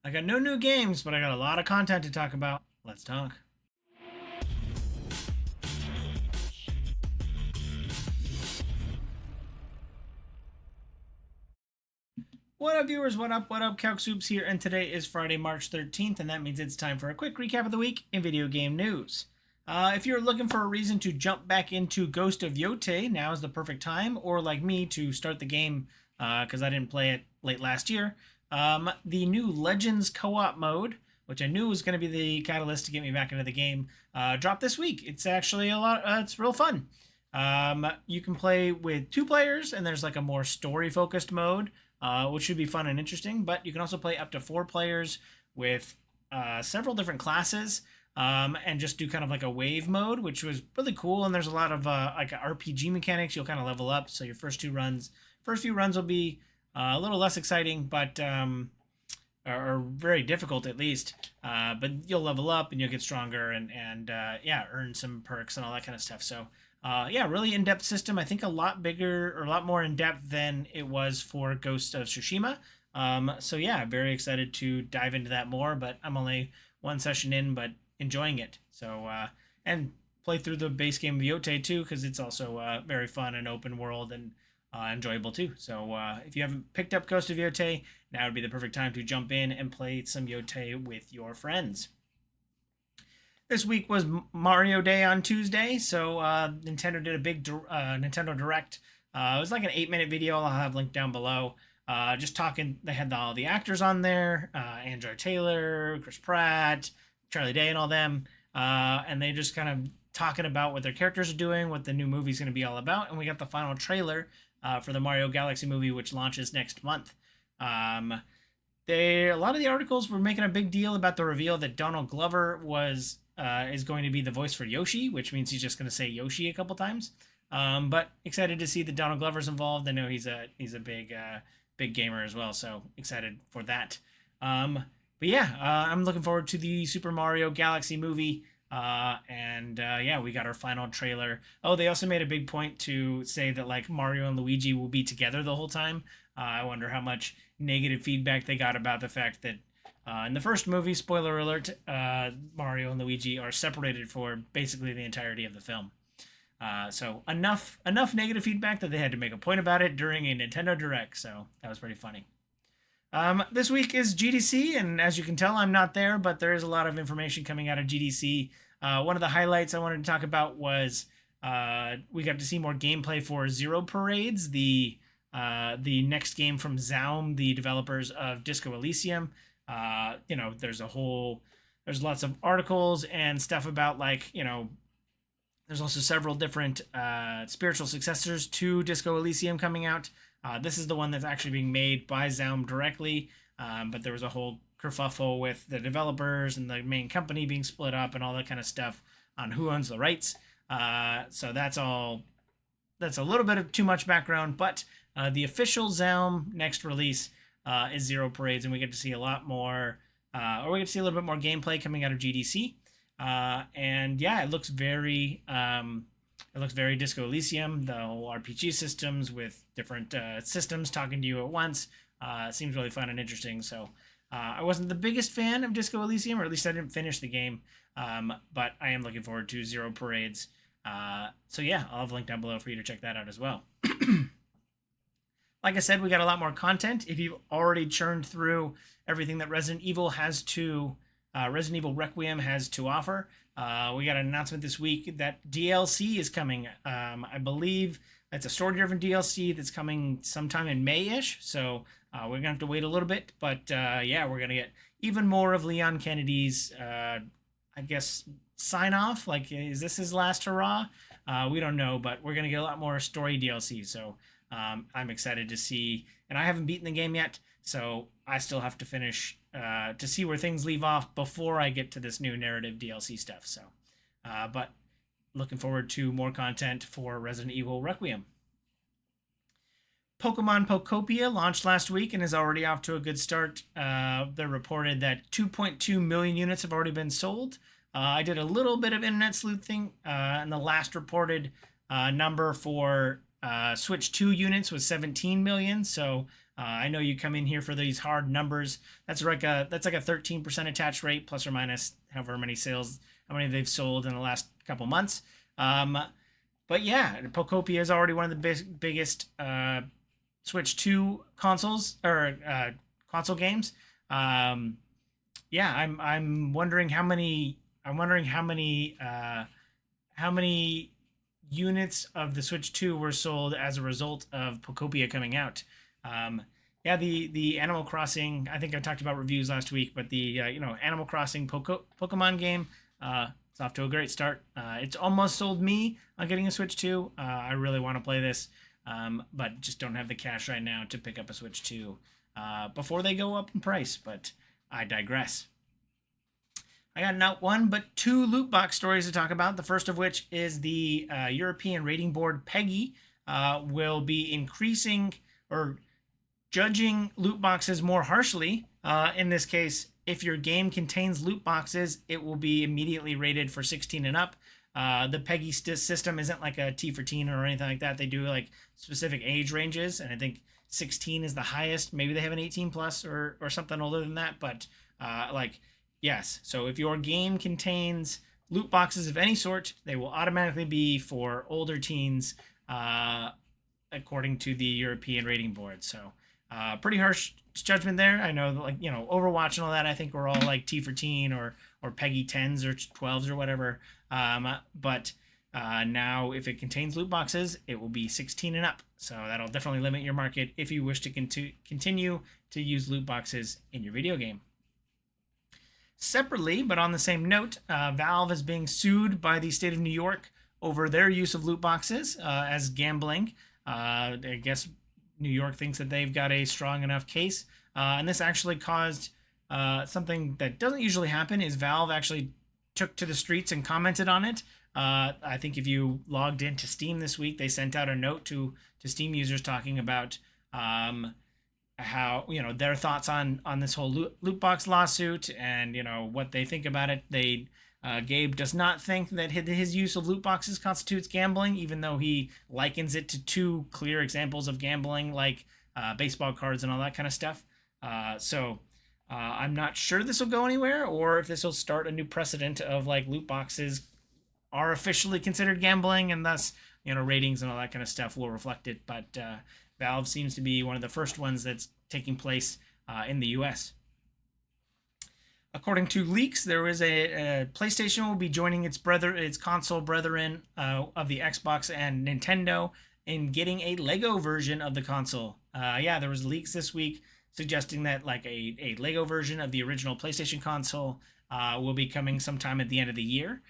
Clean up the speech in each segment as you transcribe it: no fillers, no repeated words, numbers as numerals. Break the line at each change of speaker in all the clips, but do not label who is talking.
I got no new games, but I got a lot of content to talk about. Let's talk. What up, viewers? What up? What up? Calc Soups here, and today is Friday, March 13th, and that means it's time for a quick recap of the week in video game news. If you're looking for a reason to jump back into Ghost of Yotei, now is the perfect time, or like me, to start the game because I didn't play it late last year. The new Legends co-op mode, which I knew was going to be the catalyst to get me back into the game, dropped this week. It's actually a lot. It's real fun. You can play with 2 players, and there's like a more story-focused mode, which should be fun and interesting. But you can also play up to 4 players with several different classes, and just do kind of like a wave mode, which was really cool. And there's a lot of like RPG mechanics. You'll kind of level up. So your first few runs will be a little less exciting, but or very difficult at least. But you'll level up and you'll get stronger and yeah, earn some perks and all that kind of stuff. So yeah, really in-depth system. I think a lot bigger or a lot more in-depth than it was for Ghost of Tsushima. So yeah, very excited to dive into that more. But I'm only 1 session in, but enjoying it. So and play through the base game of Yotei too, because it's also very fun and open world and enjoyable too. So if you haven't picked up Ghost of Yotei, now would be the perfect time to jump in and play some Yotei with your friends. This week was Mario Day on Tuesday, so Nintendo did a big Nintendo Direct. It was like an 8-minute video. I'll have linked down below. Just talking, they had all the actors on there, Andrew Taylor, Chris Pratt, Charlie Day, and all them, and they just kind of talking about what their characters are doing, what the new movie's going to be all about, and we got the final trailer for the Mario Galaxy movie, which launches next month. A lot of the articles were making a big deal about the reveal that Donald Glover is going to be the voice for Yoshi, which means he's just going to say Yoshi a couple times. But excited to see that Donald Glover's involved. I know he's a big gamer as well, so excited for that. But yeah, I'm looking forward to the Super Mario Galaxy movie. And yeah, we got our final trailer. Oh, they also made a big point to say that like Mario and Luigi will be together the whole time. I wonder how much negative feedback they got about the fact that in the first movie, spoiler alert, Mario and Luigi are separated for basically the entirety of the film. So enough negative feedback that they had to make a point about it during a Nintendo Direct. So that was pretty funny. This week is GDC, and as you can tell, I'm not there, but there is a lot of information coming out of GDC. One of the highlights I wanted to talk about was we got to see more gameplay for Zero Parades, the next game from Zaum, the developers of Disco Elysium. There's lots of articles and stuff about there's also several different spiritual successors to Disco Elysium coming out. This is the one that's actually being made by Zaum directly, but there was a whole kerfuffle with the developers and the main company being split up and all that kind of stuff on who owns the rights. So that's a little bit of too much background, but the official Zaum next release is Zero Parades, and we get to see a lot more, or we get to see a little bit more gameplay coming out of GDC. And yeah, it looks very Disco Elysium. The whole RPG systems with different systems talking to you at once seems really fun and interesting. So I wasn't the biggest fan of Disco Elysium, or at least I didn't finish the game, but I am looking forward to Zero Parades. So yeah, I'll have a link down below for you to check that out as well. Like I said, we got a lot more content. If you've already churned through everything that Resident Evil Requiem has to offer, we got an announcement this week that DLC is coming. I believe it's a story-driven DLC that's coming sometime in May-ish, so we're going to have to wait a little bit. But yeah, we're going to get even more of Leon Kennedy's, I guess, sign-off. Like, is this his last hurrah? We don't know, but we're going to get a lot more story DLC, so I'm excited to see. And I haven't beaten the game yet, so I still have to finish to see where things leave off before I get to this new narrative DLC stuff. So, but looking forward to more content for Resident Evil Requiem. Pokemon Pokopia launched last week and is already off to a good start. They reported that 2.2 million units have already been sold. I did a little bit of internet sleuthing, and the last reported number for Switch 2 units was 17 million. So I know you come in here for these hard numbers. That's like a 13% attach rate, plus or minus however many sales, how many they've sold in the last couple months. But yeah, Pokopia is already one of the biggest Switch 2 consoles or console games. Yeah, I'm wondering how many how many units of the Switch 2 were sold as a result of Pokopia coming out. Yeah, the Animal Crossing. I think I talked about reviews last week, but the Animal Crossing Pokemon game. It's off to a great start. It's almost sold me on getting a Switch 2. I really want to play this, but just don't have the cash right now to pick up a Switch 2 before they go up in price. But I digress. I got not one, but two loot box stories to talk about. The first of which is the European rating board, PEGI, will be increasing or judging loot boxes more harshly. In this case, if your game contains loot boxes, it will be immediately rated for 16 and up. The PEGI system isn't like a T for teen or anything like that. They do like specific age ranges, and I think 16 is the highest. Maybe they have an 18 plus or something older than that, but yes. So if your game contains loot boxes of any sort, they will automatically be for older teens, according to the European rating board. So pretty harsh judgment there. I know, Overwatch and all that, I think we're all like T for teen or PEGI 10s or 12s or whatever. But now if it contains loot boxes, it will be 16 and up. So that'll definitely limit your market if you wish to continue to use loot boxes in your video game. Separately, but on the same note, Valve is being sued by the state of New York over their use of loot boxes as gambling. I guess New York thinks that they've got a strong enough case. And this actually caused something that doesn't usually happen, is Valve actually took to the streets and commented on it. I think if you logged into Steam this week, they sent out a note to Steam users talking about how their thoughts on this whole loot box lawsuit and what they think about it. Gabe does not think that his use of loot boxes constitutes gambling, even though he likens it to two clear examples of gambling, like baseball cards and all that kind of stuff. So I'm not sure this will go anywhere, or if this will start a new precedent of like loot boxes are officially considered gambling, and thus ratings and all that kind of stuff will reflect it. But Valve seems to be one of the first ones that's taking place in the US. According to leaks, there is a PlayStation will be joining its console brethren of the Xbox and Nintendo in getting a Lego version of the console. There was leaks this week suggesting that like a Lego version of the original PlayStation console will be coming sometime at the end of the year.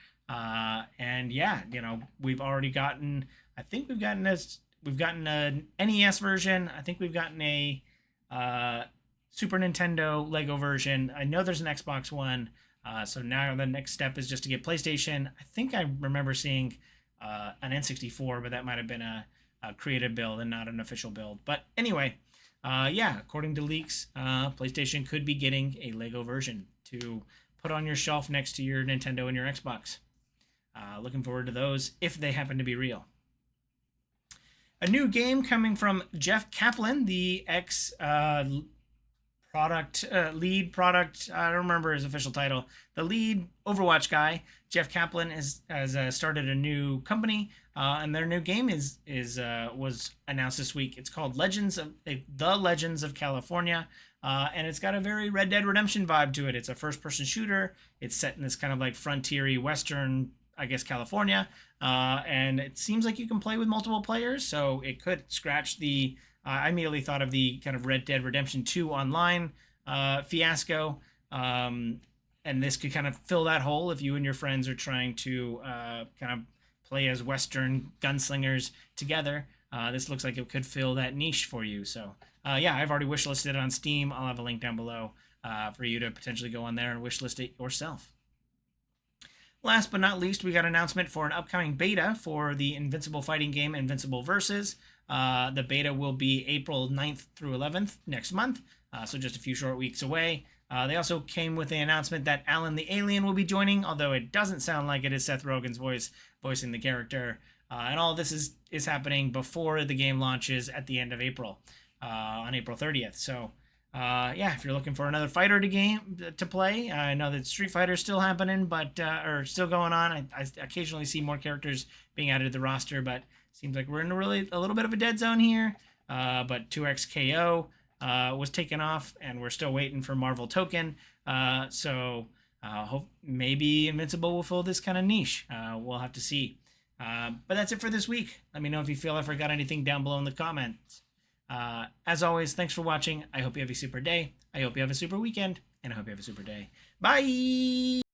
We've already gotten. I think we've gotten an NES version. I think we've gotten a Super Nintendo Lego version. I know there's an Xbox One. So now the next step is just to get PlayStation. I think I remember seeing an N64, but that might have been a creative build and not an official build. But anyway, according to leaks, PlayStation could be getting a Lego version to put on your shelf next to your Nintendo and your Xbox. Looking forward to those if they happen to be real. A new game coming from Jeff Kaplan, the lead product. I don't remember his official title. The lead Overwatch guy, Jeff Kaplan, has started a new company, and their new game was announced this week. It's called The Legends of California, and it's got a very Red Dead Redemption vibe to it. It's a first-person shooter. It's set in this kind of like frontier-y Western, I guess, California, and it seems like you can play with multiple players, so it could scratch the. I immediately thought of the kind of Red Dead Redemption 2 online fiasco, and this could kind of fill that hole if you and your friends are trying to kind of play as Western gunslingers together. This looks like it could fill that niche for you. So, I've already wishlisted it on Steam. I'll have a link down below for you to potentially go on there and wishlist it yourself. Last but not least, we got an announcement for an upcoming beta for the Invincible fighting game, Invincible Versus. The beta will be April 9th through 11th next month, so just a few short weeks away. They also came with the announcement that Alan the Alien will be joining, although it doesn't sound like it is Seth Rogen's voicing the character. And all of this is happening before the game launches at the end of April. on April 30th. So yeah, if you're looking for another fighter to play, I know that Street Fighter's still happening, but or still going on. I occasionally see more characters being added to the roster, but seems like we're in a little bit of a dead zone here. But 2XKO was taken off, and we're still waiting for Marvel Token. So hope maybe Invincible will fill this kind of niche. We'll have to see. But that's it for this week. Let me know if you feel I forgot anything down below in the comments. As always, thanks for watching. I hope you have a super day. I hope you have a super weekend. And I hope you have a super day. Bye!